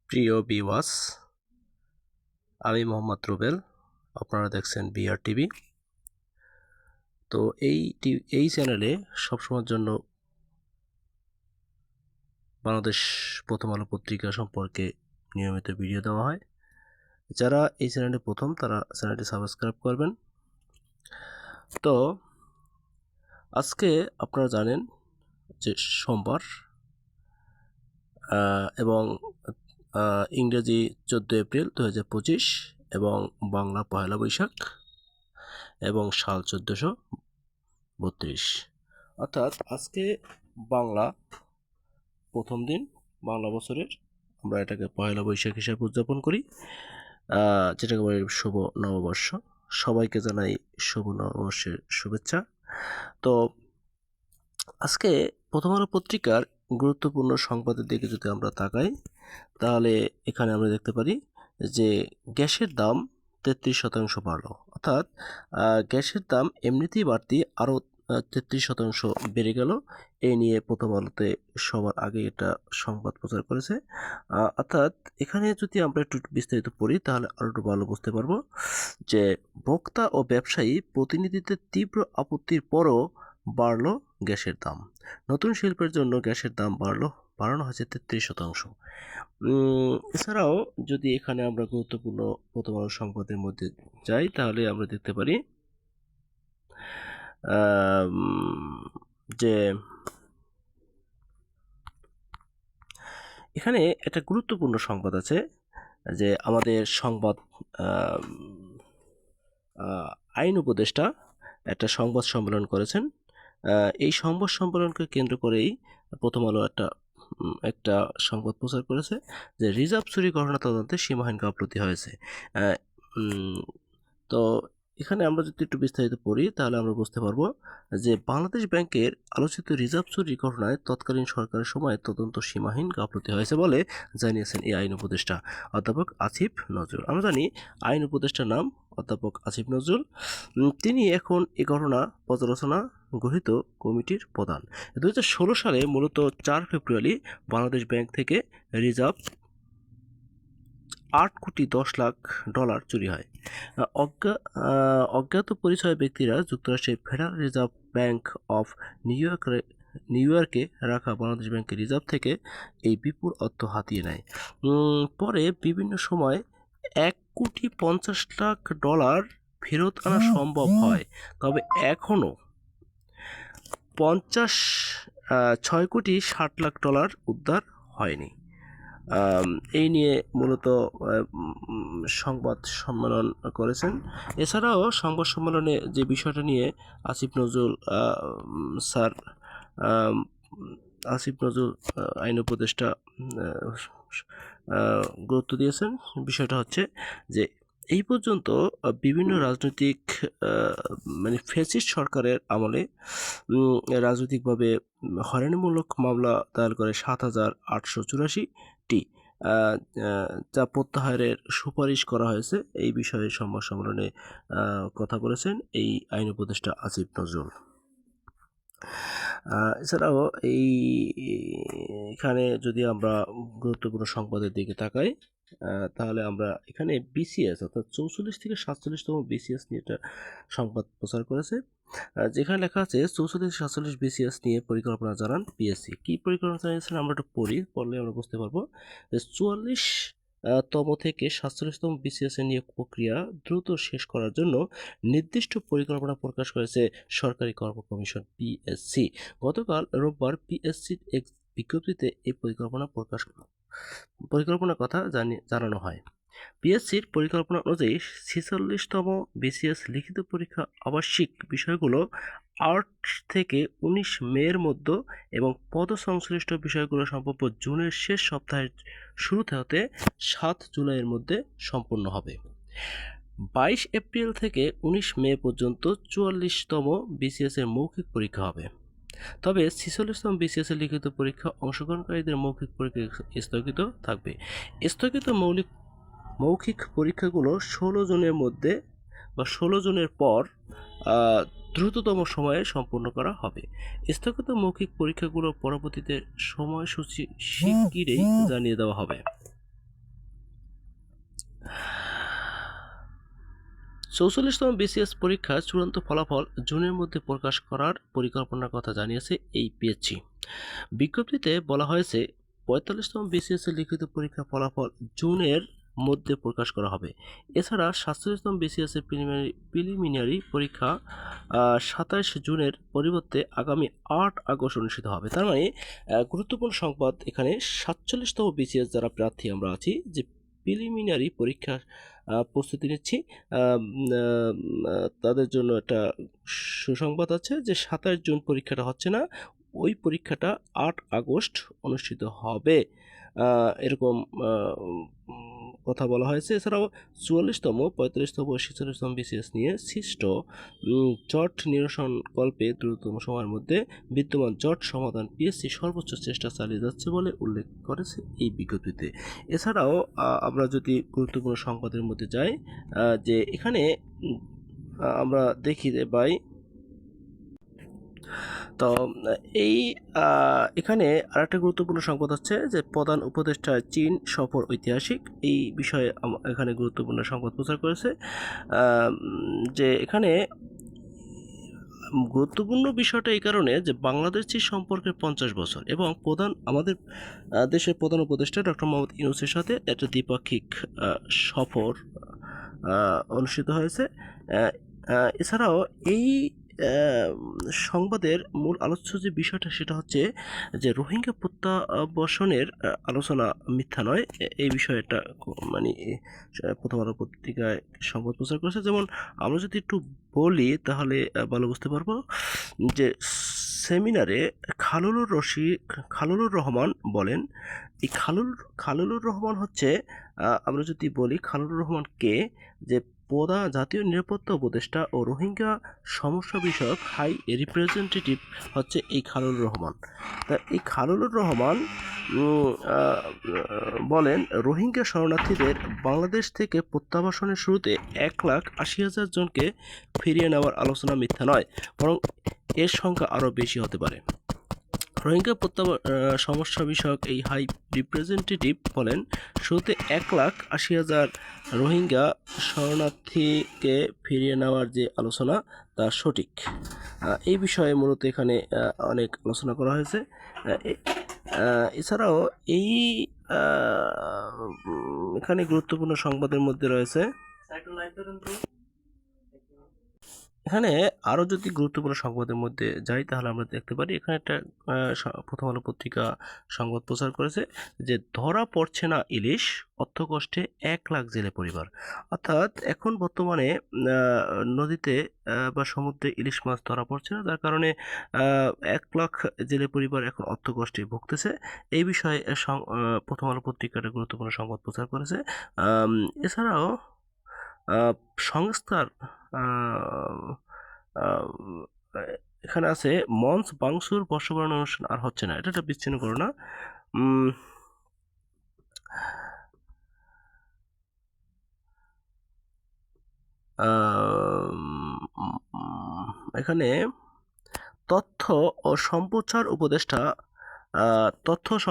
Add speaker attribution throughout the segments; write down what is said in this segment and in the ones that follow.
Speaker 1: প্রিয় ভিউয়ার্স, আমি মোহাম্মদ রুবেল। আপনারা দেখছেন বিআর টিভি। তো এই চ্যানেলে সবসময়ের জন্য বাংলাদেশ প্রথম আলো পত্রিকা সম্পর্কে নিয়মিত ভিডিও দেওয়া হয়। যারা এই চ্যানেলে প্রথম, তারা চ্যানেলটি সাবস্ক্রাইব করবেন। তো আজকে আপনারা জানেন যে সোমবার এবং ইংরেজি 14 এপ্রিল 2025 এবং বাংলা পয়লা বৈশাখ এবং সাল 1432, অর্থাৎ আজকে বাংলা প্রথম দিন, বাংলা বছরের। আমরা এটাকে পয়লা বৈশাখ হিসাবে উদযাপন করি, যেটাকে বলি শুভ নববর্ষ। সবাইকে জানাই শুভ নববর্ষের শুভেচ্ছা। তো আজকে প্রথম আলো পত্রিকার গুরুত্বপূর্ণ সংবাদের দিকে যদি আমরা তাকাই, তাহলে এখানে আমরা দেখতে পারি যে গ্যাসের দাম 33% বাড়লো। অর্থাৎ গ্যাসের দাম এমনিতেই বাড়তি, আরও 33% বেড়ে গেল। এই নিয়ে প্রথম আলোতে সবার আগে এটা সংবাদ প্রচার করেছে। অর্থাৎ এখানে যদি আমরা একটু বিস্তারিত পড়ি, তাহলে আরও একটু ভালো বুঝতে পারবো যে ভোক্তা ও ব্যবসায়ী প্রতিনিধিদের তীব্র আপত্তির পরও বাড়লো গ্যাসের দাম। নতুন শিল্পের জন্য গ্যাসের দাম বাড়ানো হয়েছে 33%। এছাড়াও যদি এখানে আমরা গুরুত্বপূর্ণ প্রথম আলো সংবাদের মধ্যে যাই, তাহলে আমরা দেখতে পারি যে এখানে একটা গুরুত্বপূর্ণ সংবাদ আছে, যে আমাদের সংবাদ আইন উপদেষ্টা একটা সংবাদ সম্মেলন করেছেন। এই সংবাদ সম্মেলনকে কেন্দ্র করেই প্রথম আলো একটা সংবাদ প্রচার করেছে যে রিজার্ভ চুরি ঘটনা তদন্তে সীমাহীন গাফলতি হয়েছে। তো এখানে আমরা যদি একটু বিস্তারিত পড়ি, তাহলে আমরা বুঝতে পারবো যে বাংলাদেশ ব্যাংকের আলোচিত রিজার্ভ চুরি ঘটনায় তৎকালীন সরকারের সময় তদন্ত সীমাহীন গাফলতি হয়েছে বলে জানিয়েছেন এই আইন উপদেষ্টা অধ্যাপক আসিফ নজরুল। আমরা জানি আইন উপদেষ্টার নাম অধ্যাপক আসিফ নজরুল। তিনি এখন এই ঘটনা পর্যালোচনা গঠিত কমিটির প্রধান। 2016 সালে মূলত 4 ফেব্রুয়ারি বাংলাদেশ ব্যাংক থেকে রিজার্ভ $8.10 কোটি চুরি হয়। অজ্ঞাত পরিচয় ব্যক্তিরা যুক্তরাষ্ট্রের federal reserve bank of new ইয়র্কে রাখা বাংলাদেশ ব্যাংকের রিজার্ভ থেকে এই বিপুল অর্থ হাতিয়ে নেয়। পরে বিভিন্ন সময় $1.50 কোটি ফেরত আনা সম্ভব হয়, তবে এখনও $6.60 কোটি উদ্ধার হয়নি। এই নিয়ে মূলত সংবাদ সম্মেলন করেছেন। এছাড়াও সংবাদ সম্মেলনে যে বিষয়টা নিয়ে আসিফ নজরুল আইন উপদেষ্টা গুরুত্ব দিয়েছেন, বিষয়টা হচ্ছে যে এই পর্যন্ত বিভিন্ন রাজনৈতিক ফ্যাসিস্ট সরকারের আমলে রাজনৈতিকভাবে হয়রানিমূলক মামলা দায়ের করে 7,884টি, যা প্রত্যাহারের সুপারিশ করা হয়েছে। এই বিষয়ে সংবাদ সম্মেলনে কথা বলেছেন এই আইন উপদেষ্টা আসিফ নজরুল। এছাড়াও এখানে যদি আমরা গুরুত্বপূর্ণ সংবাদের দিকে তাকাই, তাহলে আমরা এখানে বিসিএস অর্থাৎ 44 থেকে 47তম বিসিএস নিয়ে একটা সংবাদ প্রচার করেছে, যেখানে লেখা আছে 44-47 বিসিএস নিয়ে পরিকল্পনা জানান পিএসসি। কি পরিকল্পনা জানিয়েছেন আমরা একটু পড়লে আমরা বুঝতে পারবো যে 44তম থেকে 47তম বিসিএস এর নিয়োগ প্রক্রিয়া দ্রুত শেষ করার জন্য নির্দিষ্ট পরিকল্পনা প্রকাশ করেছে সরকারি কর্ম কমিশন পিএসসি। গতকাল রোববার পিএসসির এক বিজ্ঞপ্তিতে এই পরিকল্পনার কথা জানানো হয়। পিএসসির পরিকল্পনা অনুযায়ী 46তম বিসিএস লিখিত পরীক্ষা আবাসিক বিষয়গুলো 8 থেকে 19 মের মধ্যে এবং পদসংশ্লিষ্ট বিষয়গুলো সম্ভাব্য জুনের শেষ সপ্তাহের শুরুতে হতে 7 জুলাইয়ের মধ্যে সম্পন্ন হবে। 22 এপ্রিল থেকে 19 মে পর্যন্ত 44তম বিসিএস এর মৌখিক পরীক্ষা হবে। তবে 46তম বিসিএস এর লিখিত পরীক্ষা অংশগ্রহণকারীদের মৌখিক পরীক্ষা স্থগিত থাকবে। স্থগিত মৌখিক পরীক্ষাগুলো 16 জুনের মধ্যে বা 16 জুনের পর দ্রুততম সময়ে সম্পন্ন করা হবে। স্থগিত মৌখিক পরীক্ষাগুলো পরবর্তীতে সময়সূচি শিগগিরই জানিয়ে দেওয়া হবে। 44তম বিসিএস পরীক্ষার চূড়ান্ত ফলাফল জুনের মধ্যে প্রকাশ করার পরিকল্পনার কথা জানিয়েছে এই পিএসসি। বিজ্ঞপ্তিতে বলা হয়েছে 45তম বিসিএস এর লিখিত পরীক্ষার ফলাফল জুনের মধ্যে প্রকাশ করা হবে। এছাড়া 47তম বিসিএস এর প্রিলিমিনারি পরীক্ষা 27 জুনের পরিবর্তে আগামী 8 আগস্ট অনুষ্ঠিত হবে। তার মানে গুরুত্বপূর্ণ সংবাদ এখানে 47তম বিসিএস যারা প্রার্থী আমরা আছি যে প্রিলিমিনারি পরীক্ষার প্রস্তুতি নিচ্ছি, তাদের জন্য একটা সুসংবাদ আছে যে 27 জুন পরীক্ষাটা হচ্ছে না, ওই পরীক্ষাটা 8 আগস্ট অনুষ্ঠিত হবে, এরকম কথা বলা হয়েছে। এছাড়াও 44তম 45তম ও 46তম বিসিএস নিয়ে সৃষ্ট জট নিরসন কল্পে দ্রুততম সময়ের মধ্যে বিদ্যমান জট সমাধান পিএসসি সর্বোচ্চ চেষ্টা চালিয়ে যাচ্ছে বলে উল্লেখ করেছে এই বিজ্ঞপ্তিতে। এছাড়াও আমরা যদি গুরুত্বপূর্ণ সংবাদের মধ্যে যাই, যে এখানে আমরা দেখি যে তো এই এখানে আরেকটা গুরুত্বপূর্ণ সংবাদ হচ্ছে যে প্রধান উপদেষ্টা চীন সফর ঐতিহাসিক, এই বিষয়ে এখানে গুরুত্বপূর্ণ সংবাদ প্রচার করেছে। যে এখানে গুরুত্বপূর্ণ বিষয়টা এই কারণে যে বাংলাদেশ চীন সম্পর্কের 50 বছর এবং আমাদের দেশের প্রধান উপদেষ্টা ডক্টর মোহাম্মদ ইউনূসের সাথে একটা দ্বিপাক্ষিক সফর অনুষ্ঠিত হয়েছে। এছাড়াও এই সংবাদের মূল আলোচ্য যে বিষয়টা সেটা হচ্ছে যে রোহিঙ্গা প্রত্যাবাসনের আলোচনা মিথ্যা নয়, এই বিষয়টা মানে প্রথম আলো পত্রিকায় সংবাদ প্রচার করেছে। যেমন আমরা যদি একটু বলি তাহলে ভালো বুঝতে পারবো যে সেমিনারে খালুলুর রহমান বলেন, এই খালুলুর রহমান হচ্ছে, আমরা যদি বলি খালুলুর রহমান কে, যে জাতীয় নিরাপত্তা উপদেষ্টা ও রোহিঙ্গা সমস্যা বিষয়ক হাই রিপ্রেজেন্টেটিভ হচ্ছে এই খালুলুর রহমান। তা এই খালুলুর রহমান বলেন, রোহিঙ্গা শরণার্থীদের বাংলাদেশ থেকে প্রত্যাবাসনের শুরুতে 1,80,000 জনকে ফিরিয়ে নেওয়ার আলোচনা মিথ্যা নয়, বরং এর সংখ্যা আরও বেশি হতে পারে। রোহিঙ্গা সমস্যা বিষয়ক এই হাই রিপ্রেজেন্টেটিভ বলেন, শুরুতে 1,80,000 রোহিঙ্গা শরণার্থীকে ফিরিয়ে নেওয়ার যে আলোচনা তা সঠিক। এই বিষয়ে মূলত এখানে অনেক আলোচনা করা হয়েছে। এছাড়াও এই এখানে গুরুত্বপূর্ণ সংবাদের মধ্যে রয়েছে, এখানে আরও যদি গুরুত্বপূর্ণ সংবাদের মধ্যে যাই তাহলে আমরা দেখতে পারি এখানে একটা প্রথম আলো পত্রিকা সংবাদ প্রচার করেছে যে ধরা পড়ছে না ইলিশ, অর্থকষ্টে 1 লাখ জেলে পরিবার। অর্থাৎ এখন বর্তমানে নদীতে বা সমুদ্রে ইলিশ মাছ ধরা পড়ছে না, যার কারণে 1 লাখ জেলে পরিবার এখন অর্থকষ্টে ভুগতেছে। এই বিষয়ে প্রথম আলো পত্রিকাটা গুরুত্বপূর্ণ সংবাদ প্রচার করেছে। এছাড়াও সংস্থার এখানে আছে মঞ্চ বাংসুর বর্ষবরণ অনুষ্ঠান আর হচ্ছে না, এটা বিচ্ছিন্ন করো না। এখানে তথ্য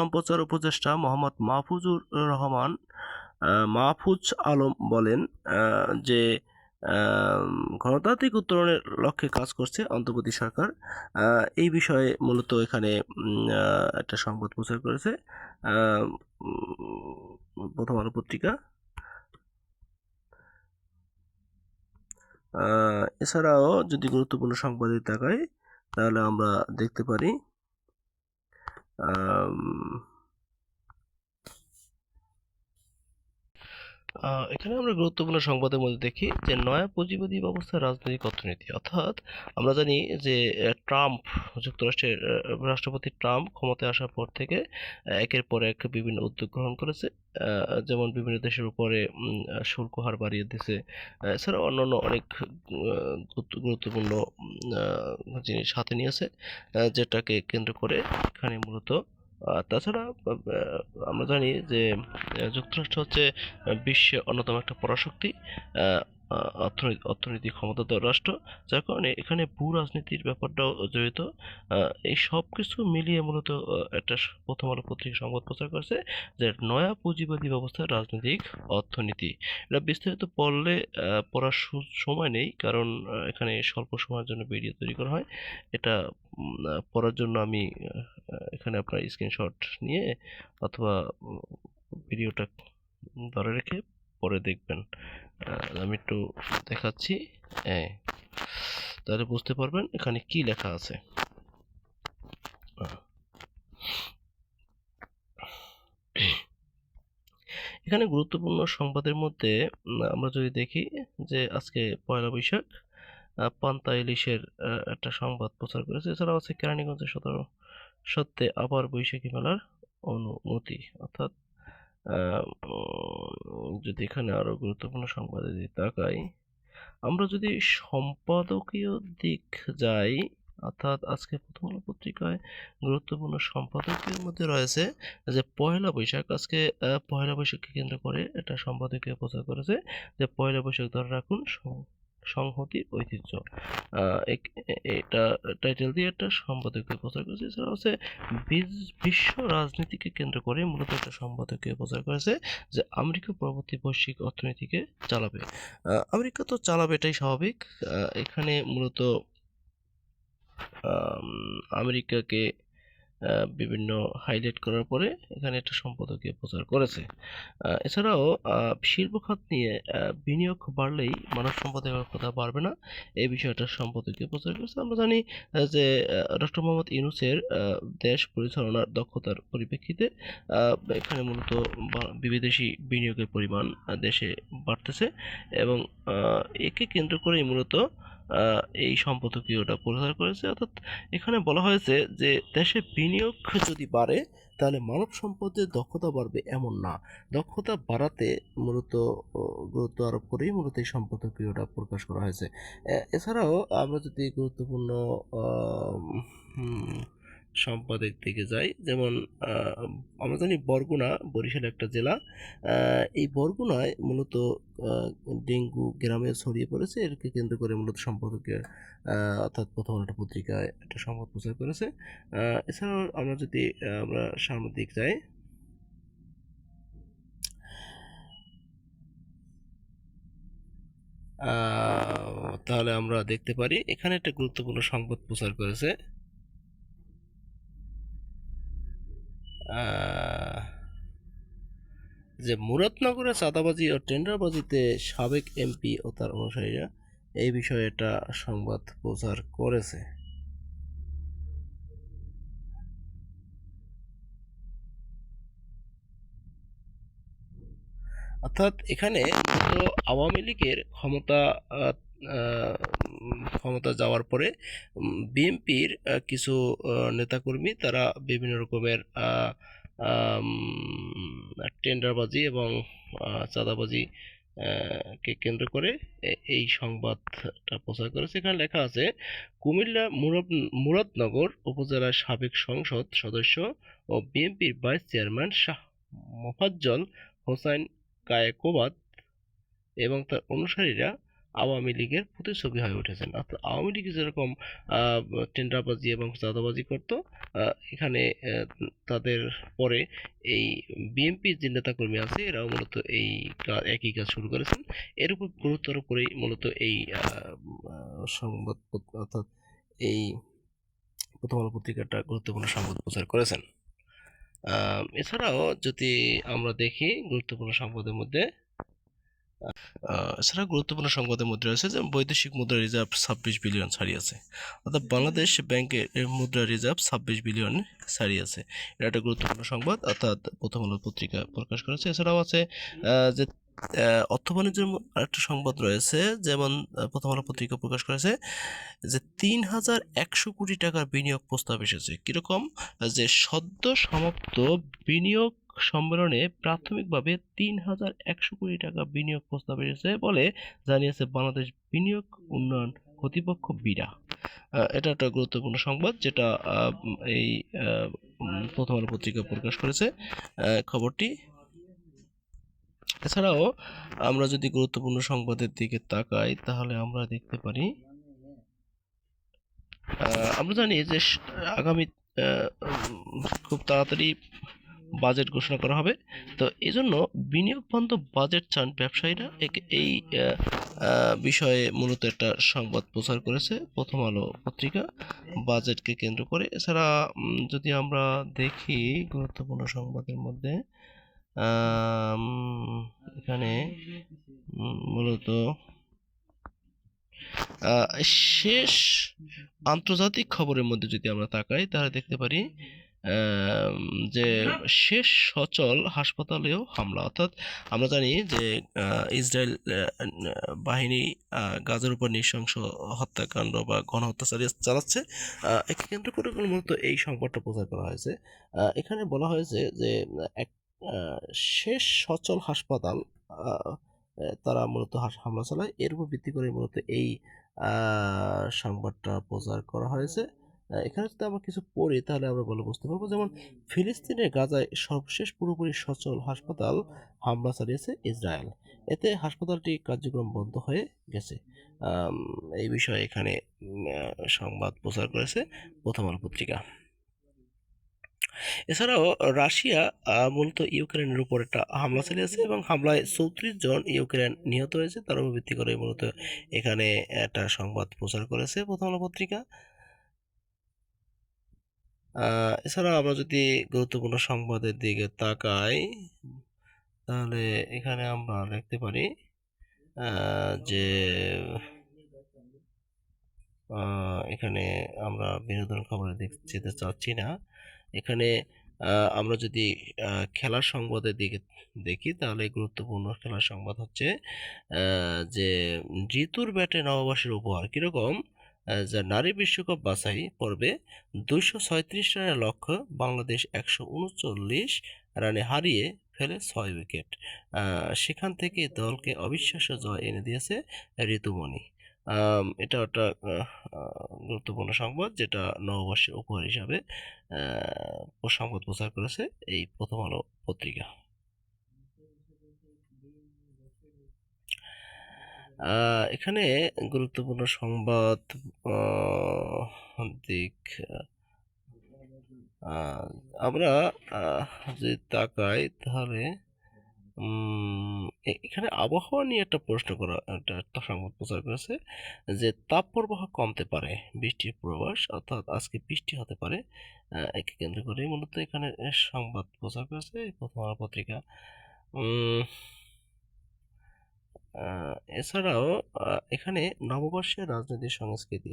Speaker 1: সম্প্রচার উপদেষ্টা মোহাম্মদ মাহফুজ আলম বলেন যে গণতান্ত্রিক উত্তরণের লক্ষ্যে কাজ করছে অন্তর্বর্তী সরকার। এই বিষয়ে মূলত এখানে একটা সংবাদ প্রচার করেছে প্রথম আলো পত্রিকা। এছাড়াও যদি গুরুত্বপূর্ণ সংবাদে তাকাই তাহলে আমরা দেখতে পারি এখানে আমরা গুরুত্বপূর্ণ সংবাদের মধ্যে দেখি যে নয়া পুঁজিবাদী ব্যবস্থা রাজনৈতিক অর্থনীতি। অর্থাৎ আমরা জানি যে যুক্তরাষ্ট্রের রাষ্ট্রপতি ট্রাম্প ক্ষমতায় আসার পর থেকে একের পর এক বিভিন্ন উদ্যোগ গ্রহণ করেছে, যেমন বিভিন্ন দেশের উপরে শুল্ক হার বাড়িয়ে দিয়েছে। এছাড়া অন্যান্য অনেক গুরুত্বপূর্ণ জিনিস হাতে নিয়েছে, যেটাকে কেন্দ্র করে এখানে মূলত তাছাড়া আমরা জানি যে যুক্তরাষ্ট্র হচ্ছে বিশ্বের অন্যতম একটা পরাশক্তি। অর্থনৈতিক ক্ষমতাধর রাষ্ট্র, যার কারণে এখানে ভূ রাজনীতির ব্যাপারটাও জড়িত। এই সব কিছু মিলিয়ে মূলত একটা প্রথম আলো পত্রিকা সংবাদ প্রচার করেছে যে নয়া পুঁজিবাদী ব্যবস্থার রাজনৈতিক অর্থনীতি। এটা বিস্তারিত পড়লে পড়ার সময় নেই, কারণ এখানে স্বল্প সময়ের জন্য ভিডিও তৈরি করা হয়। এটা পড়ার জন্য আমি এখানে আপনার স্ক্রিনশট নিয়ে অথবা ভিডিওটা ধরে রেখে পরে দেখবেন। আমি একটু দেখাচ্ছি, তাহলে বুঝতে পারবেন এখানে কি লেখা আছে। এখানে গুরুত্বপূর্ণ সংবাদের মধ্যে আমরা যদি দেখি যে আজকে পয়লা বৈশাখ, পান্তা ইলিশের একটা সংবাদ প্রচার করেছে। এছাড়াও আছে কেরানীগঞ্জের সত্ত্বে আবার বৈশাখী মেলার অনুমতি। অর্থাৎ যদি এখানে আরো গুরুত্বপূর্ণ সংবাদে যদি তাকাই, আমরা যদি সম্পাদকীয় দিক যাই, অর্থাৎ আজকে প্রথম আলো পত্রিকায় গুরুত্বপূর্ণ সম্পাদকীয়ের মধ্যে রয়েছে যে পয়লা বৈশাখ। আজকে পয়লা বৈশাখকে কেন্দ্র করে এটা সম্পাদকীয় প্রচার করেছে যে পয়লা বৈশাখ ধরে রাখুন সংহতির ঐতিহ্য। এটা টাইটেল দিয়ে একটা সম্পাদকীয় প্রচার করেছে। এছাড়া হচ্ছে বিশ্ব রাজনীতিকে কেন্দ্র করে মূলত একটা সম্পাদকীয় প্রচার করেছে যে আমেরিকা পরবর্তী বৈশ্বিক অর্থনীতিকে চালাবে। আমেরিকা তো চালাবে, এটাই স্বাভাবিক। এখানে মূলত আমেরিকাকে বিভিন্ন হাইলাইট করার পরে এখানে একটা সম্পাদকীয় প্রচার করেছে। এছাড়াও শিল্প খাত নিয়ে বিনিয়োগ বাড়লেই মানব সম্পদের কথা বাড়বে না, এই বিষয়টা সম্পাদকীয় প্রচার করেছে। আমরা জানি যে ডক্টর মোহাম্মদ ইউনূসের দেশ পরিচালনার দক্ষতার পরিপ্রেক্ষিতে এখানে মূলত বিদেশি বিনিয়োগের পরিমাণ দেশে বাড়তেছে এবং একে কেন্দ্র করেই মূলত এই সম্পাদকীয়টা প্রচার করেছে। অর্থাৎ এখানে বলা হয়েছে যে দেশে বিনিয়োগ যদি বাড়ে তাহলে মানব সম্পদের দক্ষতা বাড়বে এমন না, দক্ষতা বাড়াতে মূলত গুরুত্ব আরোপ করেই মূলত এই সম্পাদকীয়টা প্রকাশ করা হয়েছে। এছাড়াও আমরা যদি গুরুত্বপূর্ণ সম্পাদের দিকে যাই, যেমন আমরা জানি বরগুনা বরিশাল একটা জেলা। এই বরগুনায় মূলত ডেঙ্গু গ্রামে ছড়িয়ে পড়েছে, এরকে কেন্দ্র করে মূলত সম্পাদকীয় অর্থাৎ প্রথম আলো পত্রিকায় একটা সংবাদ প্রচার করেছে। এছাড়াও আমরা যদি আমরা সামনের দিক যাই, তাহলে আমরা দেখতে পারি এখানে একটা গুরুত্বপূর্ণ সংবাদ প্রচার করেছে যে মুরাদনগরে চাঁদাবাজি ও টেন্ডারবাজিতে সাবেক এমপি ও তার অনুসারীরা, এই বিষয়ে একটা সংবাদ প্রচার করেছে। অর্থাৎ এখানে আওয়ামী লীগের ক্ষমতা যাওয়ার পরে বিএনপির কিছু নেতাকর্মী তারা বিভিন্ন রকমের টেন্ডারবাজি এবং চাঁদাবাজি কে কেন্দ্র করে এই সংবাদটা প্রচার করেছে। এখানে লেখা আছে কুমিল্লা মুরাদনগর উপজেলার সাবেক সংসদ সদস্য ও বিএনপির ভাইস চেয়ারম্যান শাহ মোফাজ্জল হোসাইন কায়েকোবাদ এবং তার অনুসারীরা আওয়ামী লীগের প্রতিচ্ছবি হয়ে উঠেছেন। অর্থাৎ আওয়ামী লীগ যেরকম টেন্ডারবাজি এবং চাঁদাবাজি করত, এখানে তাদের পরে এই বিএনপির যে নেতাকর্মী আছে এরাও মূলত এই একই কাজ শুরু করেছেন। এর উপর গুরুত্ব আরোপ করেই মূলত এই সংবাদ অর্থাৎ এই প্রথম আলো পত্রিকাটা গুরুত্বপূর্ণ সংবাদ প্রচার করেছেন। এছাড়াও যদি আমরা দেখি গুরুত্বপূর্ণ সংবাদের মধ্যে, এছাড়া গুরুত্বপূর্ণ সংবাদের মধ্যে রয়েছে যে বৈদেশিক মুদ্রা রিজার্ভ 26 বিলিয়ন ছাড়িয়েছে। অর্থাৎ বাংলাদেশ ব্যাংকের মুদ্রা রিজার্ভ 26 বিলিয়ন ছাড়িয়েছে, এটা একটা গুরুত্বপূর্ণ সংবাদ অর্থাৎ প্রথম আলো পত্রিকা প্রকাশ করেছে। এছাড়াও আছে যে অর্থ বাণিজ্যের আরেকটা সংবাদ রয়েছে, যেমন প্রথম আলো পত্রিকা প্রকাশ করেছে যে 3100 কোটি টাকার বিনিয়োগ প্রস্তাব এসেছে। কিরকম যে সদ্য সমাপ্ত বিনিয়োগ সম্মেলনে প্রাথমিকভাবে 3100 কোটি টাকা বিনিয়োগ প্রস্তাব এসেছে বলে জানিয়েছে বাংলাদেশ বিনিয়োগ উন্নয়ন কর্তৃপক্ষ বিডা। এটা একটা গুরুত্বপূর্ণ সংবাদ যেটা এই প্রথম আলো পত্রিকা প্রকাশ করেছে খবরটি। এছাড়াও আমরা যদি গুরুত্বপূর্ণ সংবাদের দিকে তাকাই তাহলে আমরা দেখতে পারি আমরা জানি যে আগামী খুব তাড়াতাড়ি বাজেট ঘোষণা করা হবে। তো এজন্য বিনিয়োগ বান্ধব বাজেট চান ব্যবসায়ীরা এই বিষয়ে মূলত একটা সংবাদ প্রচার করেছে প্রথম আলো পত্রিকা বাজেটকে কেন্দ্র করে। এছাড়া যদি আমরা দেখি গুরুত্বপূর্ণ সংবাদের মধ্যে এখানে মূলত শেষ আন্তর্জাতিক খবরের মধ্যে যদি আমরা তাকাই তাহলে দেখতে পারি যে শেষ সচল হাসপাতালেও হামলা, অর্থাৎ আমরা জানি যে ইসরায়েল বাহিনী গাজার উপর নৃশংস হত্যাকাণ্ড বা গণহত্যা চালাচ্ছে। একে কেন্দ্র করে মূলত এই সংবাদটা প্রচার করা হয়েছে। এখানে বলা হয়েছে যে এক শেষ সচল হাসপাতাল তারা মূলত হামলা চালায়, এর উপর ভিত্তি করে মূলত এই সংবাদটা প্রচার করা হয়েছে। এখানে যদি আমরা কিছু পড়ি তাহলে আমরা বুঝতে পারবো, যেমন ফিলিস্তিনের গাজায় সর্বশেষ পুরোপুরি সচল হাসপাতাল হামলা চালিয়েছে ইসরায়েল, এতে হাসপাতালটি কার্যক্রম বন্ধ হয়ে গেছে। এই বিষয়ে এখানে সংবাদ প্রচার করেছে প্রথম আলো পত্রিকা। এছাড়াও রাশিয়া মূলত ইউক্রেনের উপর একটা হামলা চালিয়েছে এবং হামলায় 34 জন ইউক্রেন নিহত হয়েছে, তার উপর ভিত্তি করে মূলত এখানে একটা সংবাদ প্রচার করেছে প্রথম আলো পত্রিকা। এছাড়া আমরা যদি গুরুত্বপূর্ণ সংবাদের দিকে তাকাই তাহলে এখানে আমরা দেখতে পারি যে এখানে আমরা বিনোদন খবরে যেতে চাচ্ছি না। এখানে আমরা যদি খেলার সংবাদের দিকে দেখি তাহলে গুরুত্বপূর্ণ খেলার সংবাদ হচ্ছে যে ঋতুর ব্যাটে নববর্ষের উপহার কীরকম, যা নারী বিশ্বকাপ বাছাই পর্বে 236 রানের লক্ষ্য, বাংলাদেশ 139 রানে হারিয়ে ফেলে 6 উইকেট। সেখান থেকে দলকে অবিশ্বাস্য জয় এনে দিয়েছে ঋতুমণি। এটা একটা গুরুত্বপূর্ণ সংবাদ যেটা নববর্ষের উপহার হিসাবে সংবাদ প্রচার করেছে এই প্রথম আলো পত্রিকা। এখানে গুরুত্বপূর্ণ সংবাদ দিক আমরা যদি তাকাই তাহলে এখানে আবহাওয়া নিয়ে একটা প্রশ্ন করা একটা সংবাদ প্রচার করেছে যে তাপপ্রবাহ কমতে পারে, বৃষ্টির পূর্বাভাস, অর্থাৎ আজকে বৃষ্টি হতে পারে। একে কেন্দ্র করে মূলত এখানে সংবাদ প্রচার করেছে প্রথম আলো পত্রিকা। এছাড়াও এখানে নববর্ষের রাজনৈতিক সংস্কৃতি,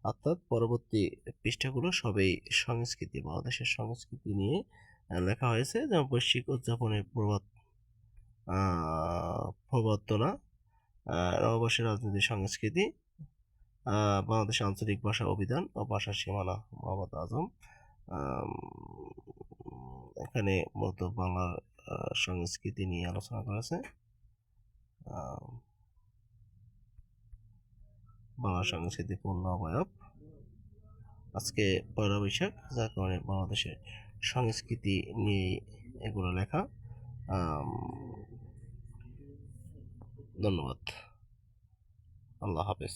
Speaker 1: অর্থাৎ পরবর্তী পৃষ্ঠাগুলো সবই সংস্কৃতি, বাংলাদেশের সংস্কৃতি নিয়ে লেখা হয়েছে, যেমন বৈশ্বিক উদযাপনের প্রবর্তনা, নববর্ষের রাজনৈতিক সংস্কৃতি, বাংলাদেশের আঞ্চলিক ভাষা অভিধান ও ভাষার সীমানা, মোহাম্মদ আজম। এখানে মূলত বাংলার সংস্কৃতি নিয়ে আলোচনা করেছে, বাংলা সংস্কৃতি পূর্ণ অবয়ব। আজকে পয়লা বৈশাখ, যার কারণে বাংলাদেশের সংস্কৃতি নিয়ে এগুলো লেখা। ধন্যবাদ, আল্লাহ হাফেজ।